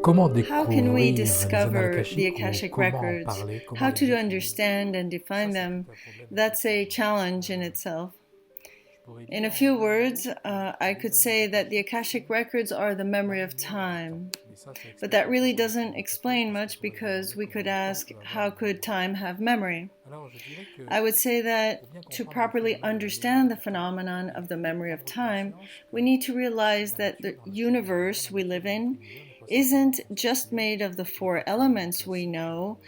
How can we discover the Akashic Records? How to understand and define them? That's a challenge in itself. In a few words, I could say that the Akashic Records are the memory of time. But that really doesn't explain much because we could ask, how could time have memory? I would say that to properly understand the phenomenon of the memory of time, we need to realize that the universe we live in isn't just made of the four elements we know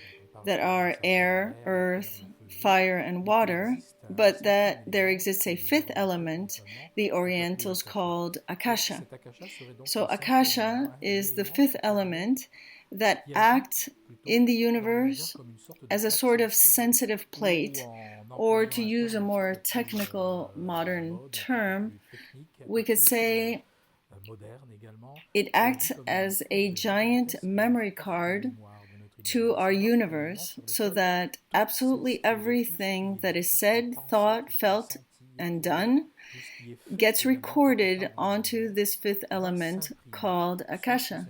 that are air, earth, fire, and water, but that there exists a fifth element the Orientals called Akasha. So Akasha is the fifth element that acts in the universe as a sort of sensitive plate, or to use a more technical modern term, we could say it acts as a giant memory card to our universe, so that absolutely everything that is said, thought, felt, and done gets recorded onto this fifth element called Akasha.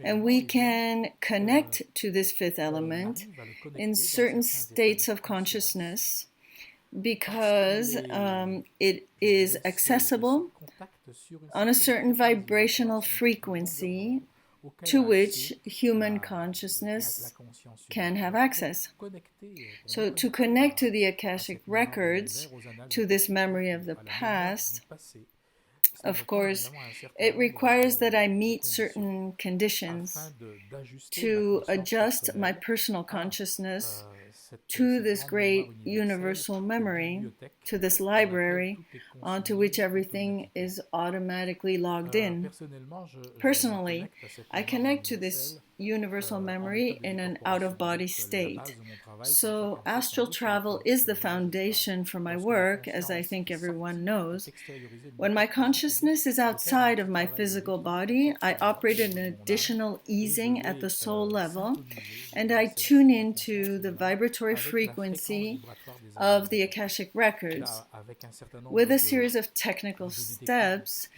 And we can connect to this fifth element in certain states of consciousness because it is accessible on a certain vibrational frequency to which human consciousness can have access. So to connect to the Akashic Records, to this memory of the past, of course, it requires that I meet certain conditions to adjust my personal consciousness to this great universal memory, to this library onto which everything is automatically logged in. Personally, I connect to this universal memory in an out-of-body state. So astral travel is the foundation for my work, as I think everyone knows. When my consciousness is outside of my physical body, I operate an additional easing at the soul level, and I tune into the vibratory frequency of the Akashic Records with a series of technical steps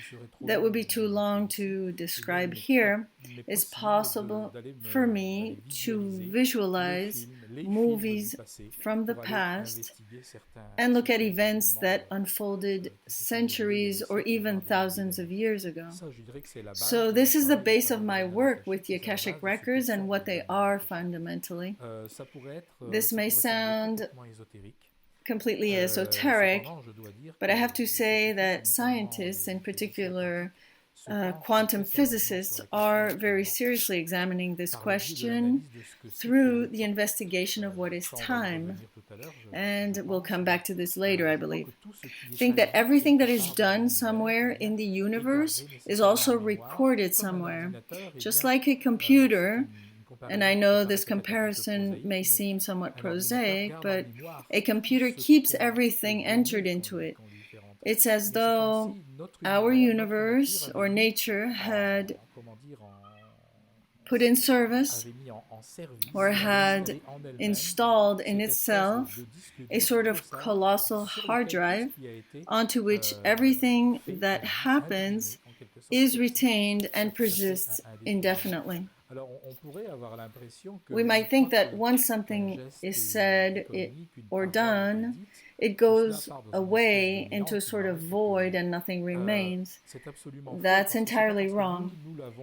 that would be too long to describe here. It's possible for me to visualize movies from the past and look at events that unfolded centuries or even thousands of years ago. So this is the base of my work with the Akashic Records and what they are fundamentally. This may sound completely esoteric, but I have to say that scientists, in particular quantum physicists, are very seriously examining this question through the investigation of what is time. And we'll come back to this later, I believe. Think that everything that is done somewhere in the universe is also recorded somewhere. Just like a computer, and I know this comparison may seem somewhat prosaic, but a computer keeps everything entered into it. It's as though our universe or nature had put in service or had installed in itself a sort of colossal hard drive onto which everything that happens is retained and persists indefinitely. We might think that once something is said or done, it goes away into a sort of void and nothing remains. That's entirely wrong.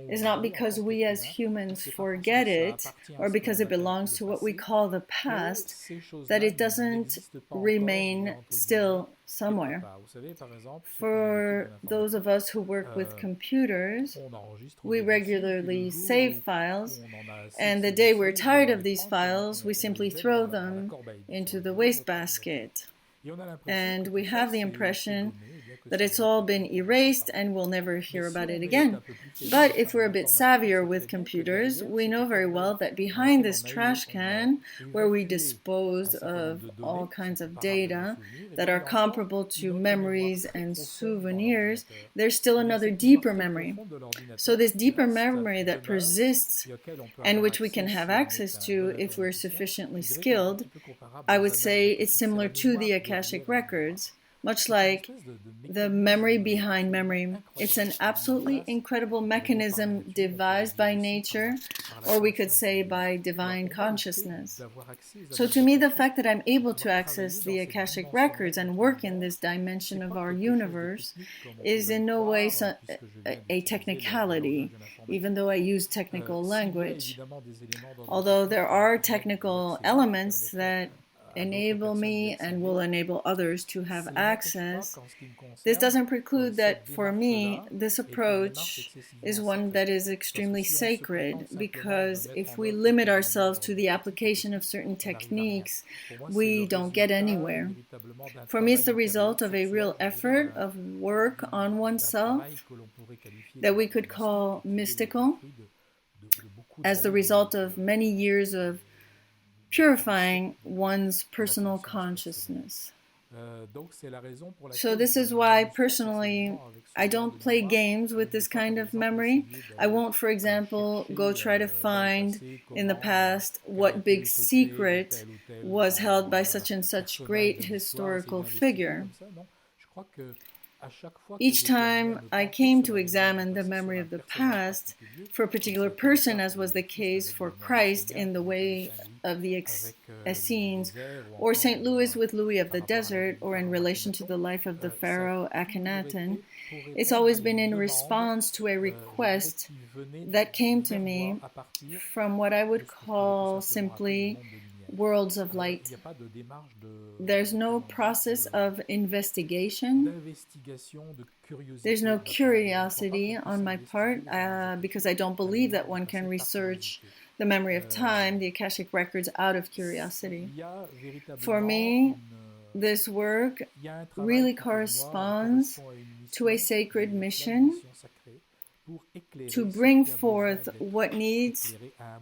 It's not because we as humans forget it or because it belongs to what we call the past that it doesn't remain still somewhere. For those of us who work with computers, we regularly save files, and the day we're tired of these files, we simply throw them into the wastebasket. And we have the impression that it's all been erased and we'll never hear about it again. But if we're a bit savvier with computers, we know very well that behind this trash can, where we dispose of all kinds of data that are comparable to memories and souvenirs, there's still another deeper memory. So this deeper memory that persists and which we can have access to if we're sufficiently skilled, I would say it's similar to the Akashic Records. much like the memory behind memory. It's an absolutely incredible mechanism devised by nature, or we could say by divine consciousness. So to me, the fact that I'm able to access the Akashic Records and work in this dimension of our universe is in no way a technicality, even though I use technical language. Although there are technical elements that enable me and will enable others to have access, this doesn't preclude that for me, this approach is one that is extremely sacred, because if we limit ourselves to the application of certain techniques, we don't get anywhere. For me, it's the result of a real effort of work on oneself that we could call mystical, as the result of many years of purifying one's personal consciousness. So this is why, personally, I don't play games with this kind of memory. I won't, for example, go try to find in the past what big secret was held by such and such great historical figure. Each time I came to examine the memory of the past for a particular person, as was the case for Christ in the way of the Essenes, or St. Louis with Louis of the Desert, or in relation to the life of the Pharaoh Akhenaten, it's always been in response to a request that came to me from what I would call simply worlds of light. There's no process of investigation. There's no curiosity on my part, because I don't believe that one can research the memory of time, the Akashic Records, out of curiosity. For me, this work really corresponds to a sacred mission to bring forth what needs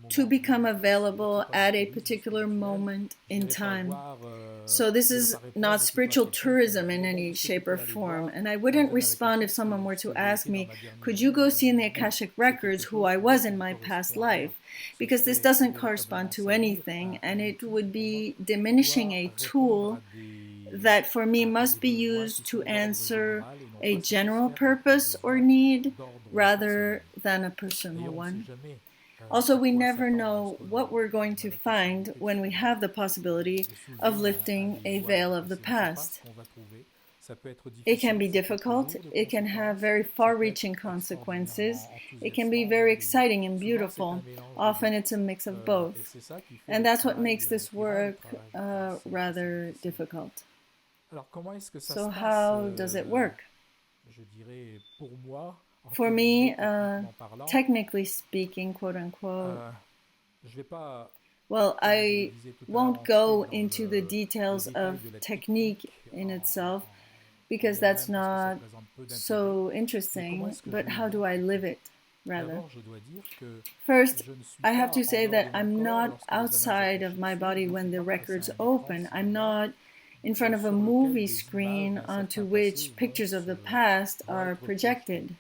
to become available at a particular moment in time. So this is not spiritual tourism in any shape or form. And I wouldn't respond if someone were to ask me, could you go see in the Akashic Records who I was in my past life? Because this doesn't correspond to anything, and it would be diminishing a tool that for me must be used to answer a general purpose or need rather than a personal one. Also, we never know what we're going to find when we have the possibility of lifting a veil of the past. It can be difficult, it can have very far-reaching consequences, it can be very exciting and beautiful. Often it's a mix of both. And that's what makes this work rather difficult. So how does it work? For me, technically speaking, quote unquote, well, I won't go into the details of technique in itself, because that's not so interesting, but how do I live it, rather? First, I have to say that I'm not outside of my body when the records open. I'm not in front of a movie screen onto which pictures of the past are projected.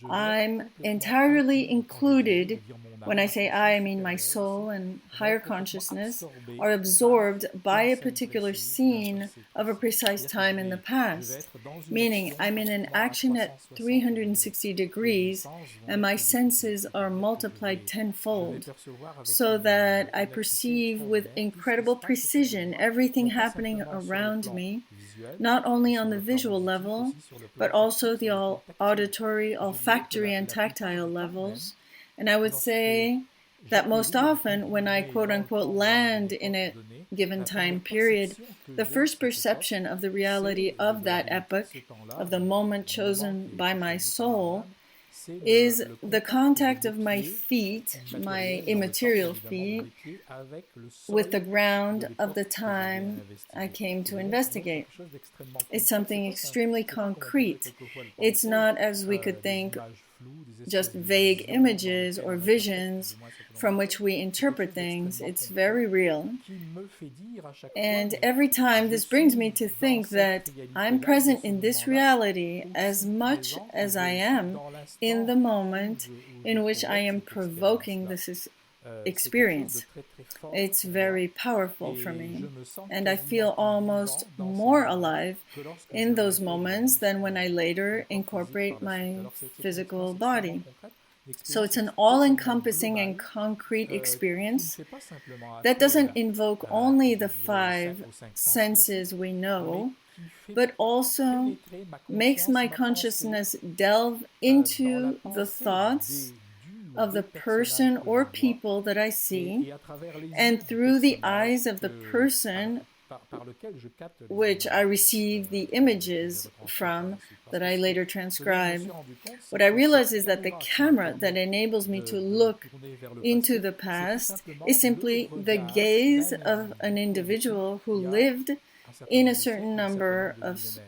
I'm entirely included. When I say I mean my soul and higher consciousness are absorbed by a particular scene of a precise time in the past, meaning I'm in an action at 360 degrees and my senses are multiplied tenfold, so that I perceive with incredible precision everything happening around me, not only on the visual level, but also the auditory, olfactory, and tactile levels. And I would say that most often when I quote-unquote land in a given time period, the first perception of the reality of that epoch, of the moment chosen by my soul, is the contact of my feet, my immaterial feet, with the ground of the time I came to investigate. It's something extremely concrete. It's not, as we could think, just vague images or visions from which we interpret things. It's very real. And every time this brings me to think that I'm present in this reality as much as I am in the moment in which I am provoking experience. It's very powerful for me, and I feel almost more alive in those moments than when I later incorporate my physical body. So it's an all-encompassing and concrete experience that doesn't invoke only the 5 senses we know, but also makes my consciousness delve into the thoughts of the person or people that I see, and through the eyes of the person which I receive the images from that I later transcribe. What I realize is that the camera that enables me to look into the past is simply the gaze of an individual who lived in a certain number of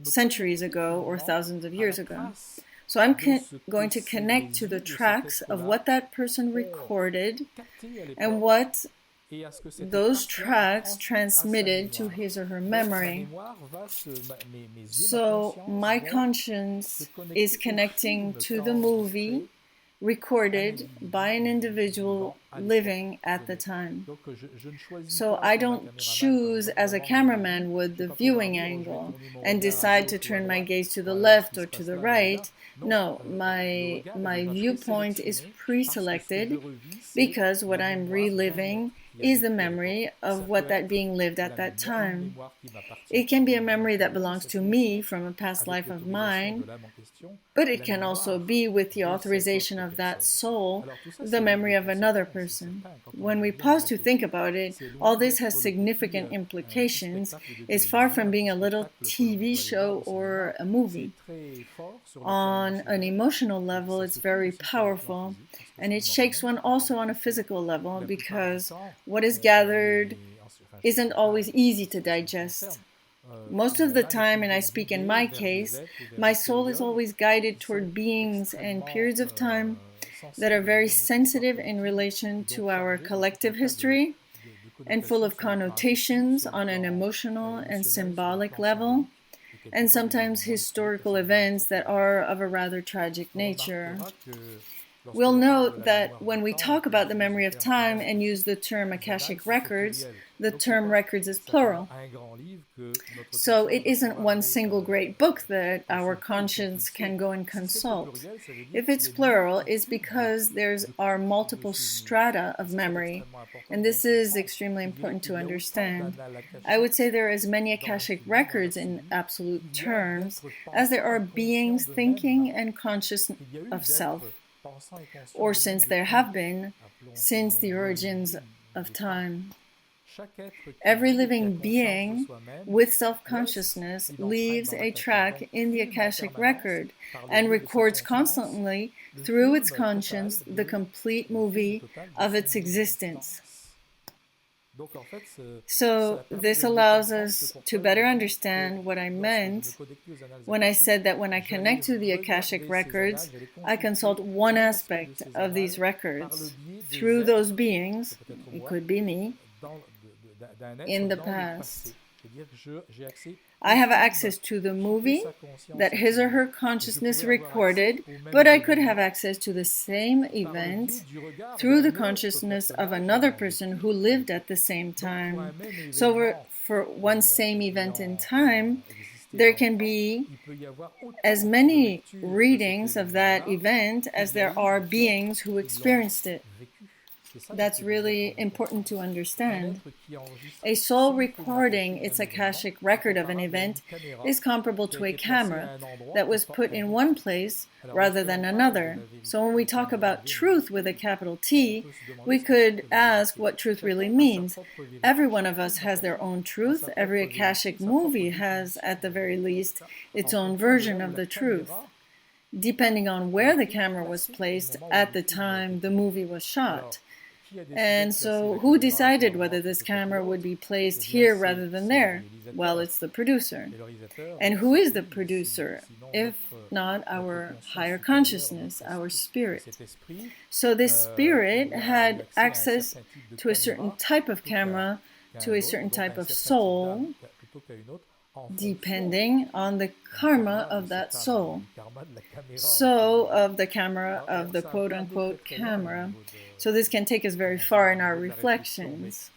centuries ago or thousands of years ago. So I'm going to connect to the tracks of what that person recorded and what those tracks transmitted to his or her memory. So my conscience is connecting to the movie recorded by an individual living at the time. So I don't choose, as a cameraman would, the viewing angle and decide to turn my gaze to the left or to the right. No, my viewpoint is pre-selected because what I'm reliving is the memory of what that being lived at that time. It can be a memory that belongs to me from a past life of mine, but it can also be, with the authorization of that soul, the memory of another person. When we pause to think about it, all this has significant implications. It's far from being a little TV show or a movie. On an emotional level, it's very powerful, and it shakes one also on a physical level, because what is gathered isn't always easy to digest. Most of the time, and I speak in my case, my soul is always guided toward beings and periods of time that are very sensitive in relation to our collective history and full of connotations on an emotional and symbolic level, and sometimes historical events that are of a rather tragic nature. We'll note that when we talk about the memory of time and use the term Akashic Records, the term records is plural. So it isn't one single great book that our conscience can go and consult. If it's plural, it's because there are multiple strata of memory, and this is extremely important to understand. I would say there are as many Akashic Records in absolute terms as there are beings thinking and conscious of self, or since there have been since the origins of time. Every living being with self-consciousness leaves a track in the Akashic record and records constantly through its conscience the complete movie of its existence. So this allows us to better understand what I meant when I said that when I connect to the Akashic records, I consult one aspect of these records through those beings, it could be me, in the past. I have access to the movie that his or her consciousness recorded, but I could have access to the same event through the consciousness of another person who lived at the same time. So for one same event in time, there can be as many readings of that event as there are beings who experienced it. That's really important to understand. A soul recording its Akashic record of an event is comparable to a camera that was put in one place rather than another. So when we talk about truth with a capital T, we could ask what truth really means. Every one of us has their own truth. Every Akashic movie has, at the very least, its own version of the truth, depending on where the camera was placed at the time the movie was shot. And so who decided whether this camera would be placed here rather than there? Well, it's the producer. And who is the producer, if not our higher consciousness, our spirit? So this spirit had access to a certain type of camera, to a certain type of soul, depending on the karma of that soul. So of the camera, of the quote-unquote camera. So this can take us very far in our reflections.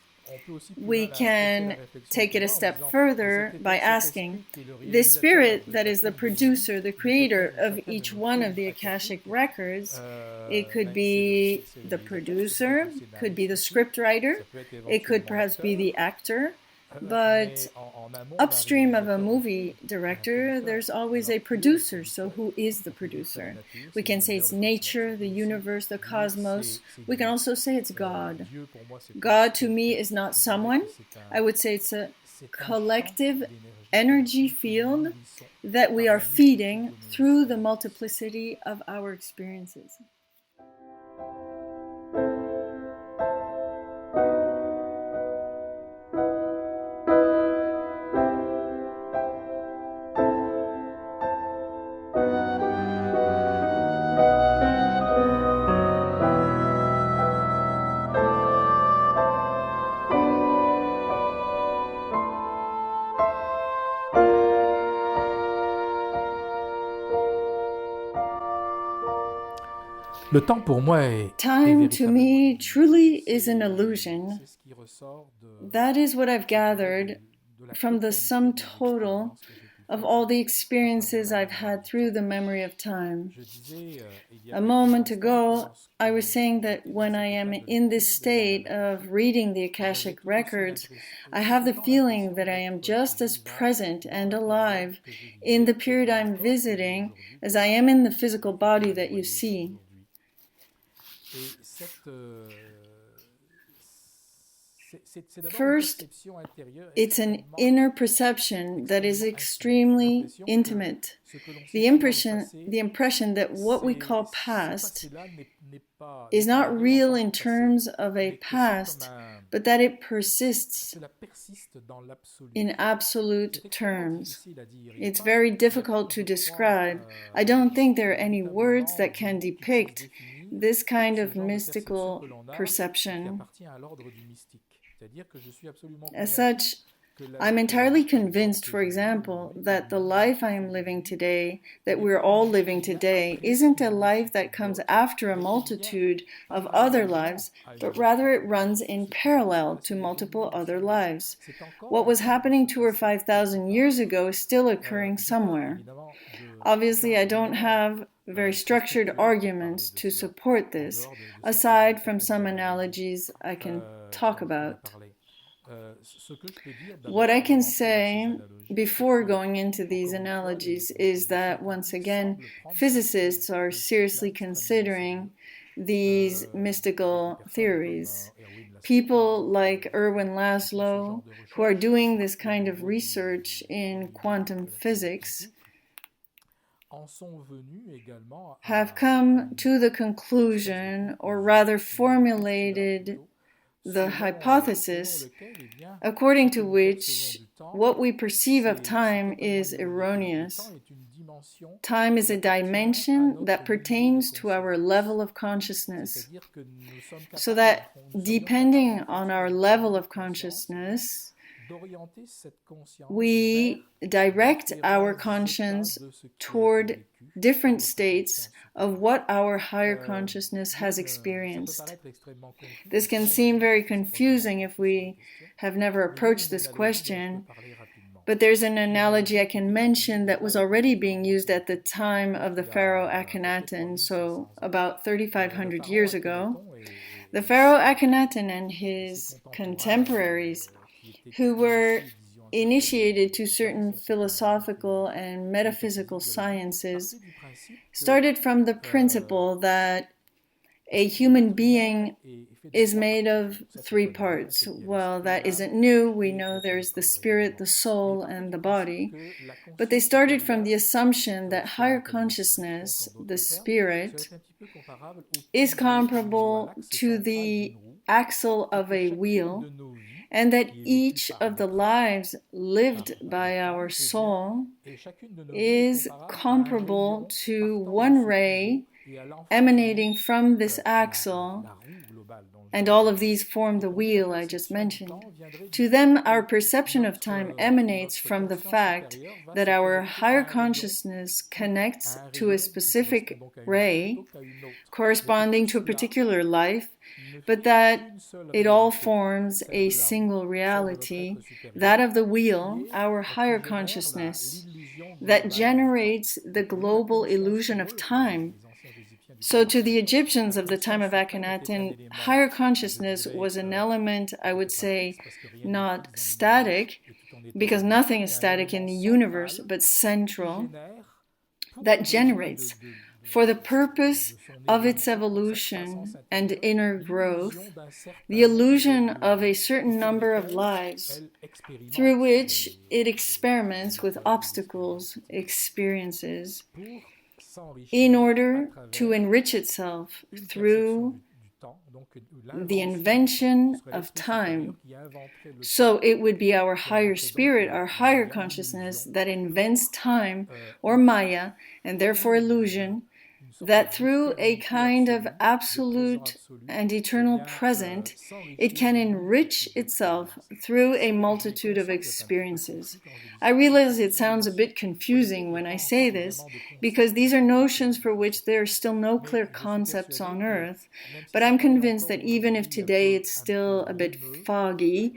We can take it a step further by asking, this spirit that is the producer, the creator of each one of the Akashic records, it could be the producer, could be the scriptwriter, it could perhaps be the actor, but upstream of a movie director, there's always a producer. So who is the producer? We can say it's nature, the universe, the cosmos. We can also say it's God. God to me is not someone. I would say it's a collective energy field that we are feeding through the multiplicity of our experiences. Time to me truly is an illusion. That is what I've gathered from the sum total of all the experiences I've had through the memory of time. A moment ago, I was saying that when I am in this state of reading the Akashic Records, I have the feeling that I am just as present and alive in the period I'm visiting as I am in the physical body that you see. First, it's an inner perception that is extremely intimate. The impression that what we call past is not real in terms of a past, but that it persists in absolute terms. It's very difficult to describe. I don't think there are any words that can depict this kind of mystical perception. As such, I'm entirely convinced, for example, that the life I am living today, that we're all living today, isn't a life that comes after a multitude of other lives, but rather it runs in parallel to multiple other lives. What was happening 2,000 or 5,000 years ago is still occurring somewhere. Obviously, I don't have very structured arguments to support this, aside from some analogies I can talk about. What I can say before going into these analogies is that, once again, physicists are seriously considering these mystical theories. People like Erwin Laszlo, who are doing this kind of research in quantum physics, have come to the conclusion, or rather formulated the hypothesis, according to which what we perceive of time is erroneous. Time is a dimension that pertains to our level of consciousness, so that depending on our level of consciousness, we direct our conscience toward different states of what our higher consciousness has experienced. This can seem very confusing if we have never approached this question, but there's an analogy I can mention that was already being used at the time of the Pharaoh Akhenaten, so about 3,500 years ago. The Pharaoh Akhenaten and his contemporaries, who were initiated to certain philosophical and metaphysical sciences, started from the principle that a human being is made of three parts. Well, that isn't new. We know there's the spirit, the soul, and the body. But they started from the assumption that higher consciousness, the spirit, is comparable to the axle of a wheel, and that each of the lives lived by our soul is comparable to one ray emanating from this axle and all of these form the wheel I just mentioned. To them, our perception of time emanates from the fact that our higher consciousness connects to a specific ray corresponding to a particular life, but that it all forms a single reality, that of the wheel, our higher consciousness, that generates the global illusion of time. So to the Egyptians of the time of Akhenaten, higher consciousness was an element, I would say, not static, because nothing is static in the universe, but central, that generates, for the purpose of its evolution and inner growth, the illusion of a certain number of lives, through which it experiments with obstacles, experiences, in order to enrich itself through the invention of time. So it would be our higher spirit, our higher consciousness that invents time or Maya, and therefore illusion, that through a kind of absolute and eternal present, it can enrich itself through a multitude of experiences. I realize it sounds a bit confusing when I say this, because these are notions for which there are still no clear concepts on earth, but I'm convinced that even if today it's still a bit foggy,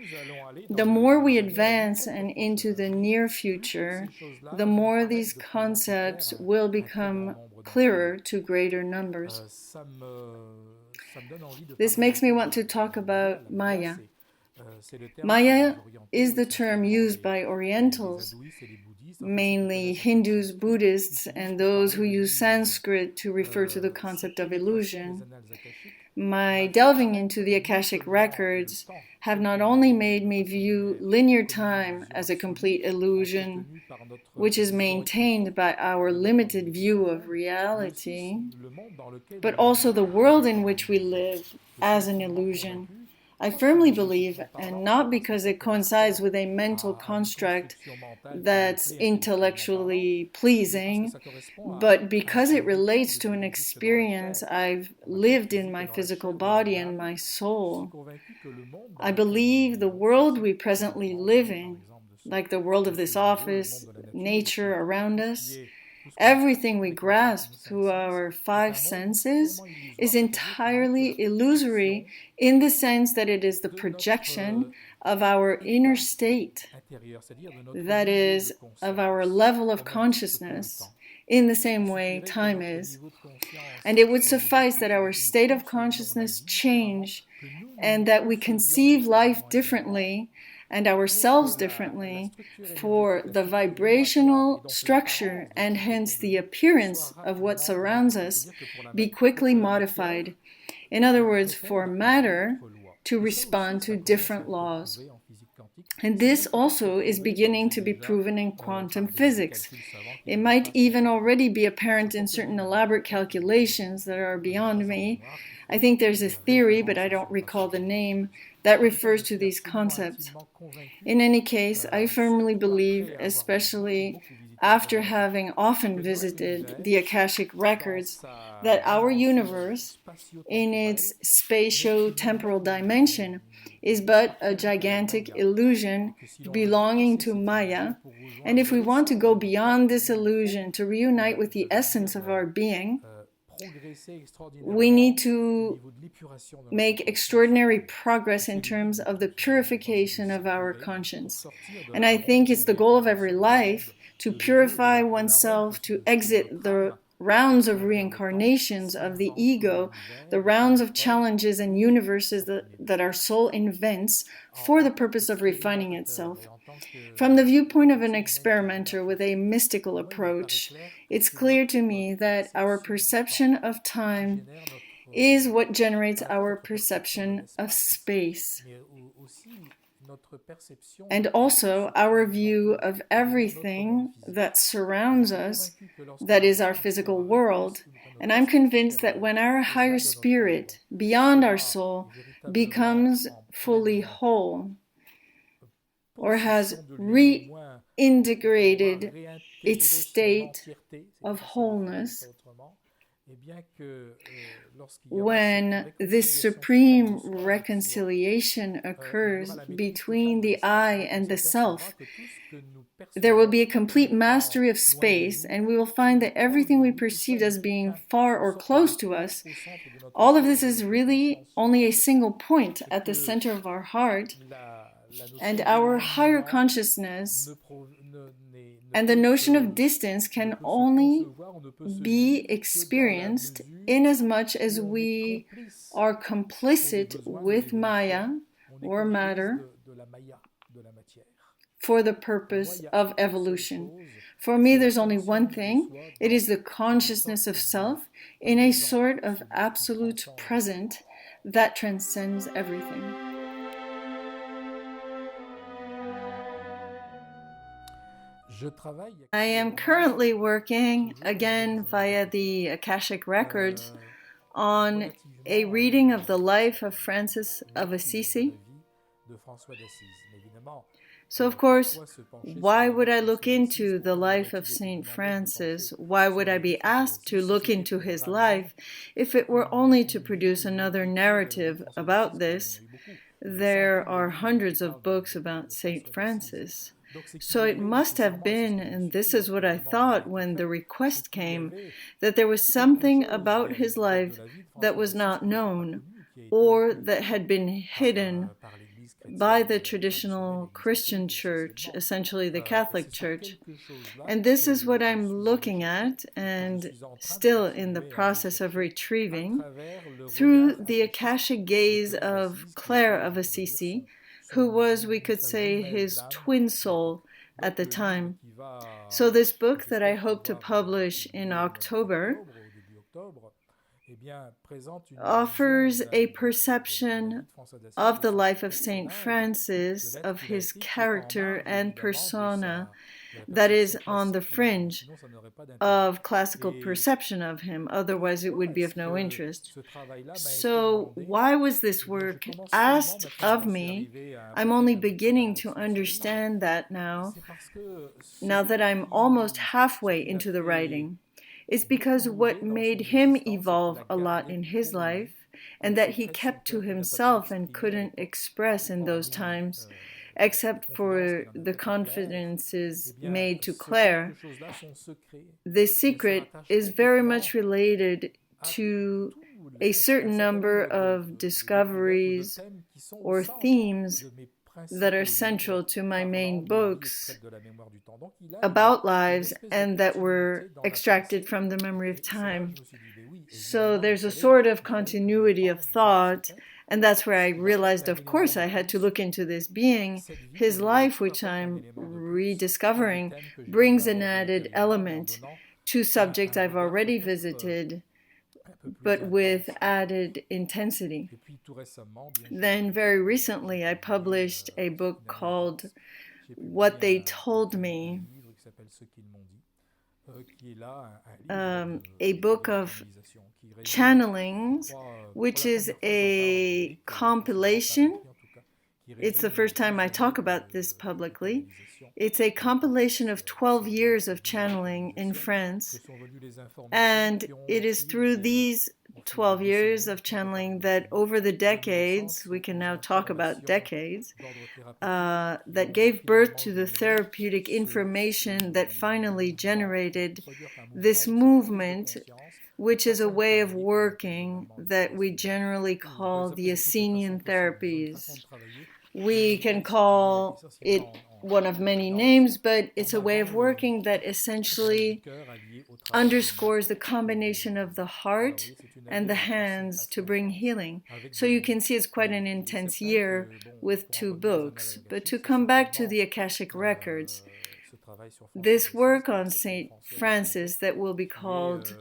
the more we advance and into the near future, the more these concepts will become clearer to greater numbers. This makes me want to talk about Maya. Maya is the term used by Orientals, mainly Hindus, Buddhists, and those who use Sanskrit to refer to the concept of illusion. My delving into the Akashic Records have not only made me view linear time as a complete illusion, which is maintained by our limited view of reality, but also the world in which we live as an illusion. I firmly believe, and not because it coincides with a mental construct that's intellectually pleasing, but because it relates to an experience I've lived in my physical body and my soul. I believe the world we presently live in, like the world of this office, nature around us, everything we grasp through our five senses is entirely illusory in the sense that it is the projection of our inner state, that is, of our level of consciousness, in the same way time is. And it would suffice that our state of consciousness change and that we conceive life differently and ourselves differently for the vibrational structure and hence the appearance of what surrounds us be quickly modified. In other words, for matter to respond to different laws. And this also is beginning to be proven in quantum physics. It might even already be apparent in certain elaborate calculations that are beyond me. I think there's a theory, but I don't recall the name, that refers to these concepts. In any case, I firmly believe, especially after having often visited the Akashic Records, that our universe, in its spatio-temporal dimension, is but a gigantic illusion belonging to Maya, and if we want to go beyond this illusion to reunite with the essence of our being, we need to make extraordinary progress in terms of the purification of our conscience. And I think it's the goal of every life to purify oneself, to exit the rounds of reincarnations of the ego, the rounds of challenges and universes that our soul invents for the purpose of refining itself. From the viewpoint of an experimenter with a mystical approach, it's clear to me that our perception of time is what generates our perception of space. And also our view of everything that surrounds us, that is our physical world. And I'm convinced that when our higher spirit, beyond our soul, becomes fully whole, or has reintegrated its state of wholeness, when this supreme reconciliation occurs between the I and the self, there will be a complete mastery of space, and we will find that everything we perceived as being far or close to us, all of this is really only a single point at the center of our heart, and our higher consciousness and the notion of distance can only be experienced in as much as we are complicit with Maya or matter for the purpose of evolution. For me, there's only one thing. It is the consciousness of self in a sort of absolute present that transcends everything. I am currently working, again via the Akashic Records, on a reading of the life of Francis of Assisi. So, of course, why would I look into the life of Saint Francis? Why would I be asked to look into his life if it were only to produce another narrative about this? There are hundreds of books about Saint Francis. So it must have been, and this is what I thought when the request came, that there was something about his life that was not known, or that had been hidden by the traditional Christian church, essentially the Catholic Church. And this is what I'm looking at and still in the process of retrieving through the Akashic gaze of Clare of Assisi, who was, we could say, his twin soul at the time. So this book that I hope to publish in October offers a perception of the life of Saint Francis, of his character and persona that is on the fringe of classical perception of him. Otherwise, it would be of no interest. So why was this work asked of me? I'm only beginning to understand that now that I'm almost halfway into the writing. It's because what made him evolve a lot in his life, and that he kept to himself and couldn't express in those times, except for the confidences made to Clare. This secret is very much related to a certain number of discoveries or themes that are central to my main books about lives and that were extracted from the memory of time. So there's a sort of continuity of thought, and that's where I realized, of course, I had to look into this being. His life, which I'm rediscovering, brings an added element to subjects I've already visited, but with added intensity. Then very recently I published a book called What They Told Me, a book of channelings, which is a compilation. It's the first time I talk about this publicly. It's a compilation of 12 years of channeling in France, and it is through these 12 years of channeling that over the decades, we can now talk about decades, that gave birth to the therapeutic information that finally generated this movement, which is a way of working that we generally call the Essenes therapies. We can call it one of many names, but it's a way of working that essentially underscores the combination of the heart and the hands to bring healing. So you can see it's quite an intense year with 2 books. But to come back to the Akashic Records, this work on Saint Francis that will be called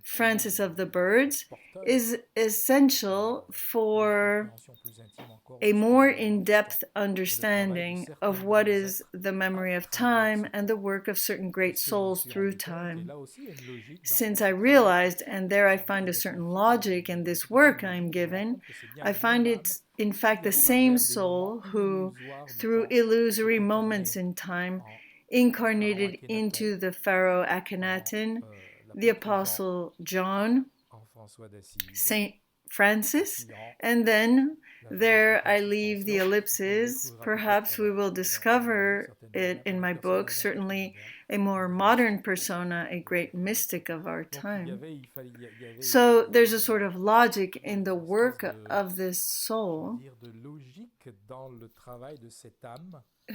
Francis of the Birds is essential for a more in-depth understanding of what is the memory of time and the work of certain great souls through time. Since I realized, and there I find a certain logic in this work I'm given, I find it's in fact the same soul who, through illusory moments in time, incarnated into the pharaoh Akhenaten, the Apostle John, Saint Francis, and then there I leave the ellipses. Perhaps we will discover it in my book, certainly a more modern persona, a great mystic of our time. So there's a sort of logic in the work of this soul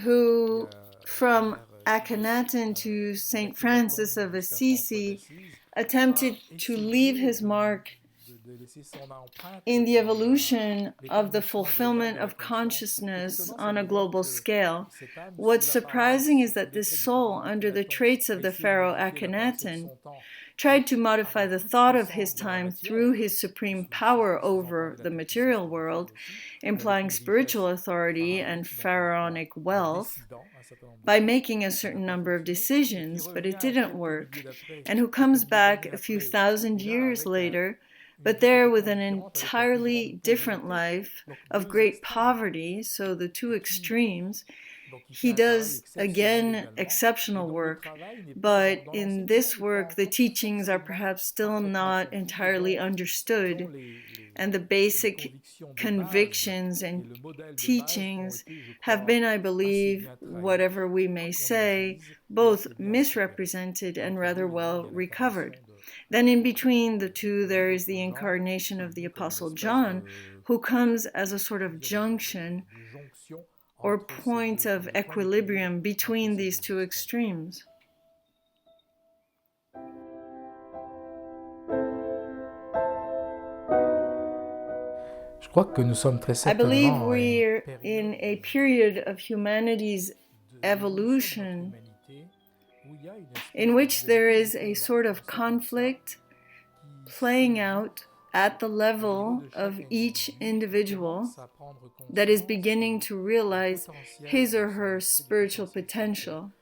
who, from Akhenaten to Saint Francis of Assisi, attempted to leave his mark in the evolution of the fulfillment of consciousness on a global scale. What's surprising is that this soul, under the traits of the pharaoh Akhenaten, tried to modify the thought of his time through his supreme power over the material world, implying spiritual authority and pharaonic wealth, by making a certain number of decisions, but it didn't work, and who comes back a few thousand years later, but there with an entirely different life of great poverty, so the two extremes. He does, again, exceptional work, but in this work the teachings are perhaps still not entirely understood, and the basic convictions and teachings have been, I believe, whatever we may say, both misrepresented and rather well recovered. Then in between the two there is the incarnation of the Apostle John, who comes as a sort of junction or point of equilibrium between these two extremes. I believe we're in a period of humanity's evolution in which there is a sort of conflict playing out at the level of each individual that is beginning to realize his or her spiritual potential.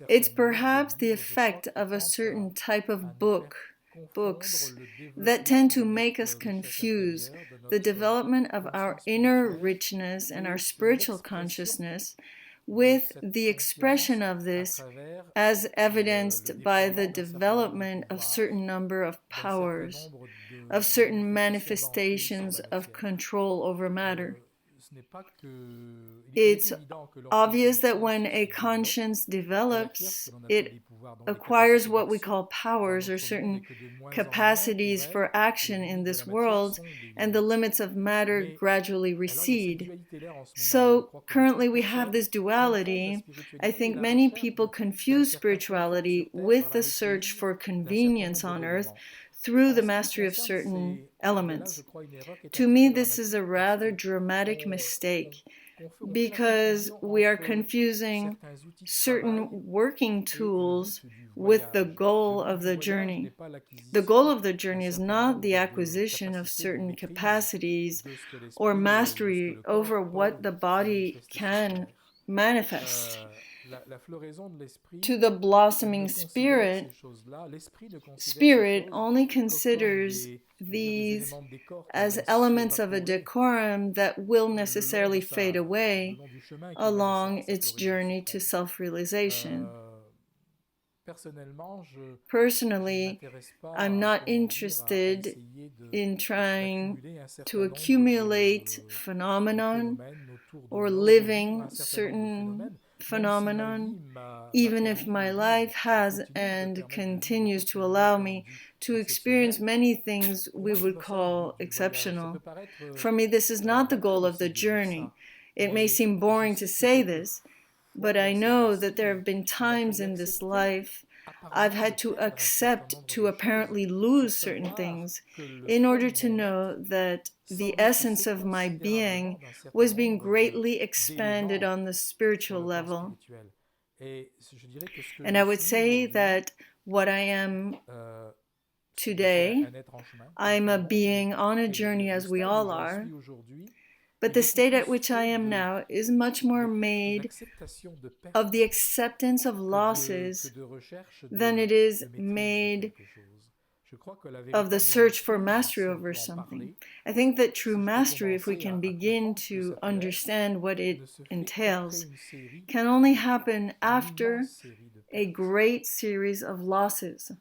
It's perhaps the effect of a certain type of books that tend to make us confuse the development of our inner richness and our spiritual consciousness with the expression of this as evidenced by the development of certain number of powers, of certain manifestations of control over matter. It's obvious that when a conscience develops, it acquires what we call powers or certain capacities for action in this world, and the limits of matter gradually recede. So currently we have this duality. I think many people confuse spirituality with the search for convenience on earth through the mastery of certain elements. To me, this is a rather dramatic mistake, because we are confusing certain working tools with the goal of the journey. The goal of the journey is not the acquisition of certain capacities or mastery over what the body can manifest. To the blossoming spirit only considers these as elements of a decorum that will necessarily fade away along its journey to self-realization. Personally, I'm not interested in trying to accumulate phenomenon or living certain phenomenon, even if my life has and continues to allow me to experience many things we would call exceptional. For me, this is not the goal of the journey. It may seem boring to say this, but I know that there have been times in this life I've had to accept to apparently lose certain things in order to know that the essence of my being was being greatly expanded on the spiritual level. And I would say that what I am today, I'm a being on a journey as we all are, but the state at which I am now is much more made of the acceptance of losses than it is made of the search for mastery over something. I think that true mastery, if we can begin to understand what it entails, can only happen after a great series of losses.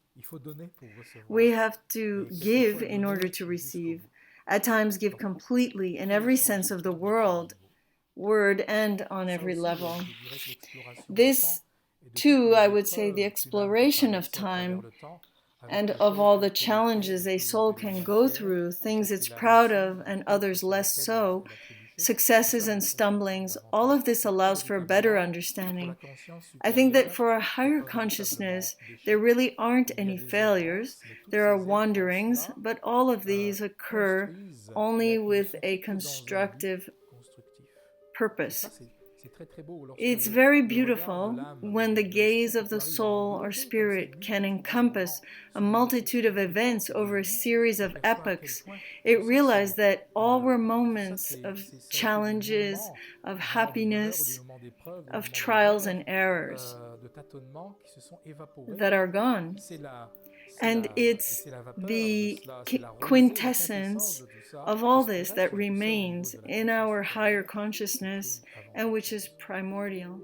We have to give in order to receive. At times give completely in every sense of the word and on every level. This, too, I would say, the exploration of time and of all the challenges a soul can go through, things it's proud of and others less so, successes and stumblings, all of this allows for a better understanding. I think that for a higher consciousness, there really aren't any failures. There are wanderings, but all of these occur only with a constructive purpose. It's very beautiful when the gaze of the soul or spirit can encompass a multitude of events over a series of epochs. It realized that all were moments of challenges, of happiness, of trials and errors that are gone. And it's the quintessence of all this that remains in our higher consciousness and which is primordial.